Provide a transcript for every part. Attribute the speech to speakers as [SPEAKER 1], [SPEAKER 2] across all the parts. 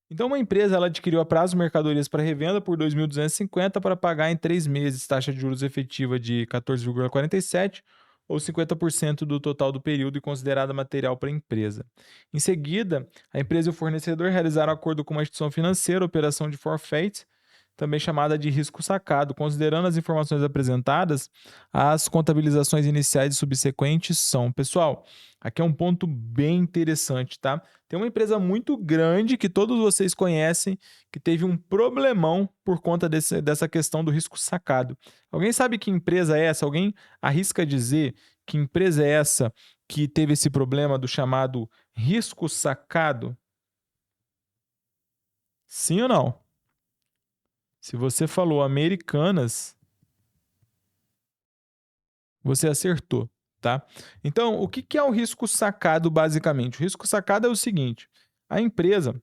[SPEAKER 1] Então, uma empresa ela adquiriu a prazo mercadorias para revenda por 2.250 para pagar em 3 meses, taxa de juros efetiva de 14,47 ou 50% do total do período e considerada material para a empresa. Em seguida, a empresa e o fornecedor realizaram acordo com uma instituição financeira, operação de forfait, também chamada de risco sacado. Considerando as informações apresentadas, as contabilizações iniciais e subsequentes são. Pessoal, aqui é um ponto bem interessante, tá? Tem uma empresa muito grande que todos vocês conhecem que teve um problemão por conta dessa questão do risco sacado. Alguém sabe que empresa é essa? Alguém arrisca dizer que empresa é essa que teve esse problema do chamado risco sacado? Sim ou não? Se você falou Americanas, você acertou, tá? Então, o que é o risco sacado, basicamente? O risco sacado é o seguinte: a empresa,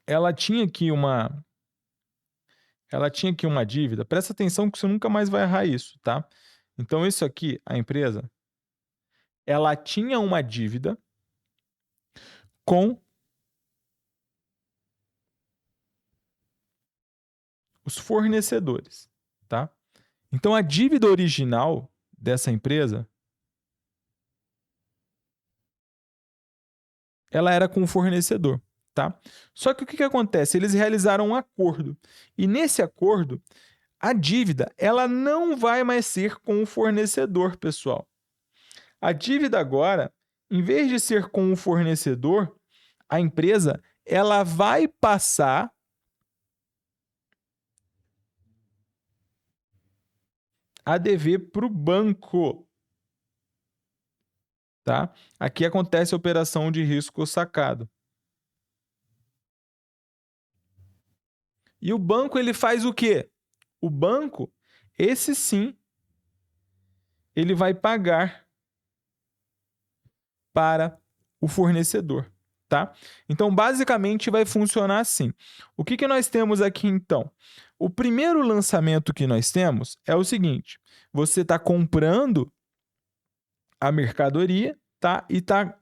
[SPEAKER 1] ela tinha aqui uma, ela tinha aqui uma dívida. Presta atenção que você nunca mais vai errar isso, tá? Então, isso aqui, a empresa, ela tinha uma dívida com os fornecedores, tá? Então, a dívida original dessa empresa, ela era com o fornecedor, tá? Só que o que acontece? Eles realizaram um acordo. E nesse acordo, a dívida, ela não vai mais ser com o fornecedor, pessoal. A dívida agora, em vez de ser com o fornecedor, a empresa, ela vai passar a dever para o banco, tá? Aqui acontece a operação de risco sacado. E o banco, ele faz o quê? O banco, esse sim, ele vai pagar para o fornecedor, tá? Então, basicamente, vai funcionar assim. O que nós temos aqui, então? O primeiro lançamento que nós temos é o seguinte: você está comprando a mercadoria, tá? E está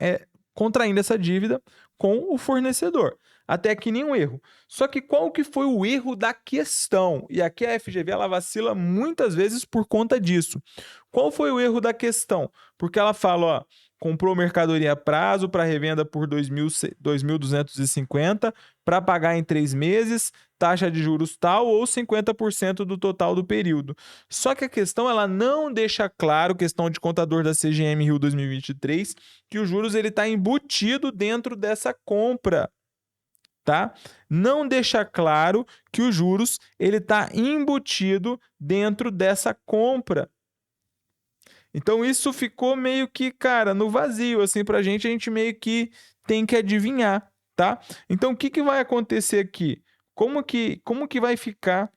[SPEAKER 1] contraindo essa dívida com o fornecedor. Até aqui nenhum erro. Só que qual que foi o erro da questão? E aqui a FGV ela vacila muitas vezes por conta disso. Qual foi o erro da questão? Porque ela fala, ó, comprou mercadoria a prazo para revenda por 2.250 para pagar em 3 meses, taxa de juros tal ou 50% do total do período. Só que a questão ela não deixa claro, questão de contador da CGM Rio 2023, que os juros ele está embutido dentro dessa compra, tá? Não deixa claro que os juros ele está embutido dentro dessa compra. Então isso ficou meio que, cara, no vazio, assim, pra gente, a gente meio que tem que adivinhar, tá? Então o que vai acontecer aqui? Como que vai ficar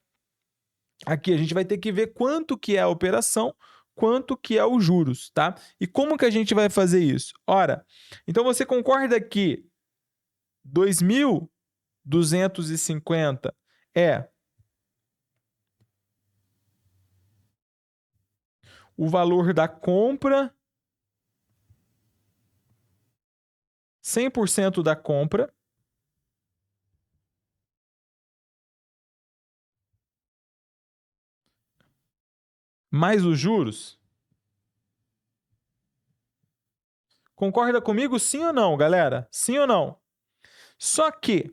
[SPEAKER 1] aqui? A gente vai ter que ver quanto que é a operação, quanto que é os juros, tá? E como que a gente vai fazer isso? Ora, então você concorda que 2.250 é o valor da compra, 100% da compra, mais os juros? Concorda comigo, sim ou não, galera? Sim ou não? Só que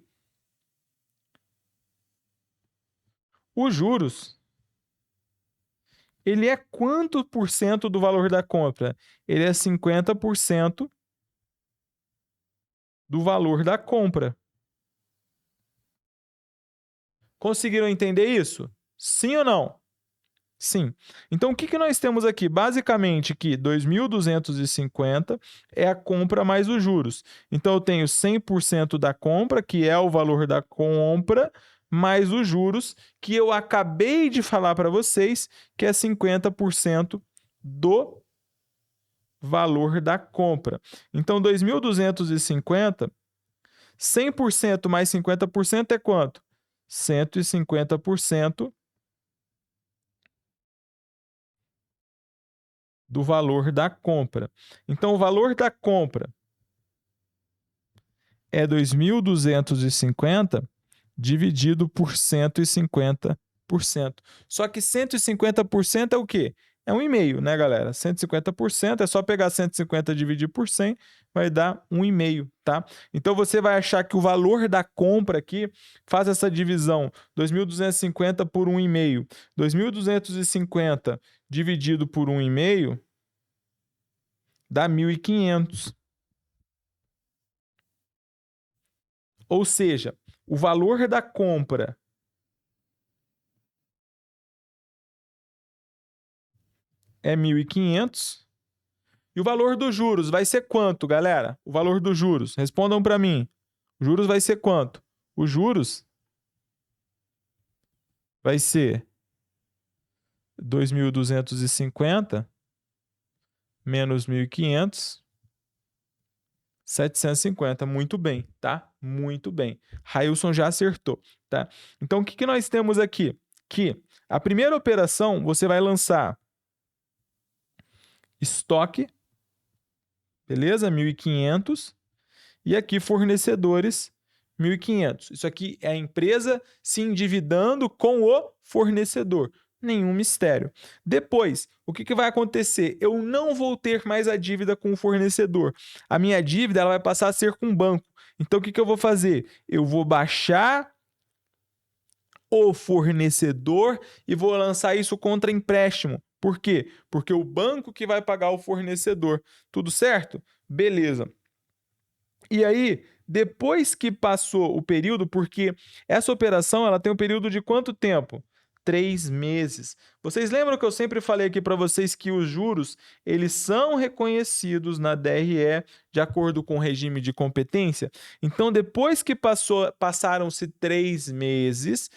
[SPEAKER 1] os juros, ele é quanto por cento do valor da compra? Ele é 50% do valor da compra. Conseguiram entender isso? Sim ou não? Sim. Então, o que nós temos aqui? Basicamente, que 2.250 é a compra mais os juros. Então, eu tenho 100% da compra, que é o valor da compra, mais os juros, que eu acabei de falar para vocês, que é 50% do valor da compra. Então, 2.250, 100% mais 50% é quanto? 150% do valor da compra. Então, o valor da compra é 2.250 dividido por 150%. Só que 150% é o quê? É 1,5, né, galera? 150% é só pegar 150 e dividir por 100, vai dar 1,5, tá? Então você vai achar que o valor da compra aqui, faz essa divisão, 2.250 por 1,5. 2.250 dividido por 1,5 dá 1.500. Ou seja, o valor da compra é 1.500. E o valor dos juros vai ser quanto, galera? O valor dos juros, respondam para mim. O juros vai ser quanto? Os juros vai ser 2.250 menos 1.500, 750. Muito bem, tá? Muito bem. Railson já acertou, tá? Então, o que nós temos aqui? Que a primeira operação, você vai lançar estoque, beleza? 1.500. E aqui fornecedores, 1.500. Isso aqui é a empresa se endividando com o fornecedor. Nenhum mistério. Depois, o que vai acontecer? Eu não vou ter mais a dívida com o fornecedor. A minha dívida ela vai passar a ser com o banco. Então, o que eu vou fazer? Eu vou baixar o fornecedor e vou lançar isso contra empréstimo. Por quê? Porque o banco que vai pagar o fornecedor. Tudo certo? Beleza. E aí, depois que passou o período, porque essa operação ela tem um período de quanto tempo? 3 meses. Vocês lembram que eu sempre falei aqui para vocês que os juros eles são reconhecidos na DRE de acordo com o regime de competência? Então, depois que passaram-se 3 meses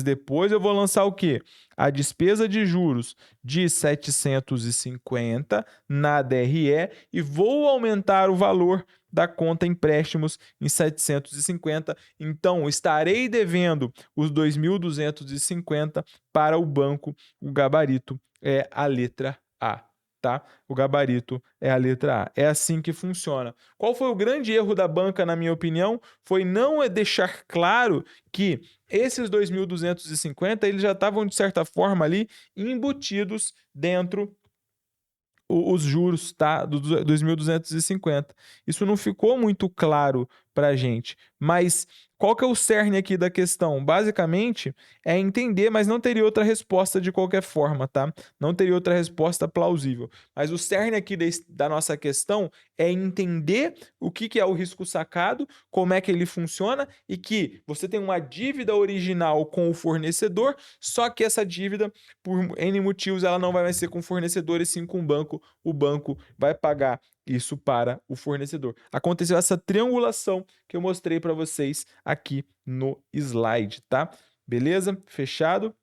[SPEAKER 1] depois, eu vou lançar o quê? A despesa de juros de 750 na DRE e vou aumentar o valor da conta empréstimos em 750. Então, estarei devendo os 2.250 para o banco. O gabarito é a letra A, tá? O gabarito é a letra A. É assim que funciona. Qual foi o grande erro da banca, na minha opinião? Foi não deixar claro que esses 2.250 eles já estavam, de certa forma, ali embutidos dentro os juros, tá? Do 2.250. Isso não ficou muito claro para a gente. Mas qual que é o cerne aqui da questão? Basicamente, é entender, mas não teria outra resposta de qualquer forma, tá? Não teria outra resposta plausível. Mas o cerne aqui da nossa questão é entender o que é o risco sacado, como é que ele funciona e que você tem uma dívida original com o fornecedor, só que essa dívida, por N motivos, ela não vai mais ser com o fornecedor e sim com o banco vai pagar isso para o fornecedor. Aconteceu essa triangulação que eu mostrei para vocês aqui no slide, tá? Beleza? Fechado?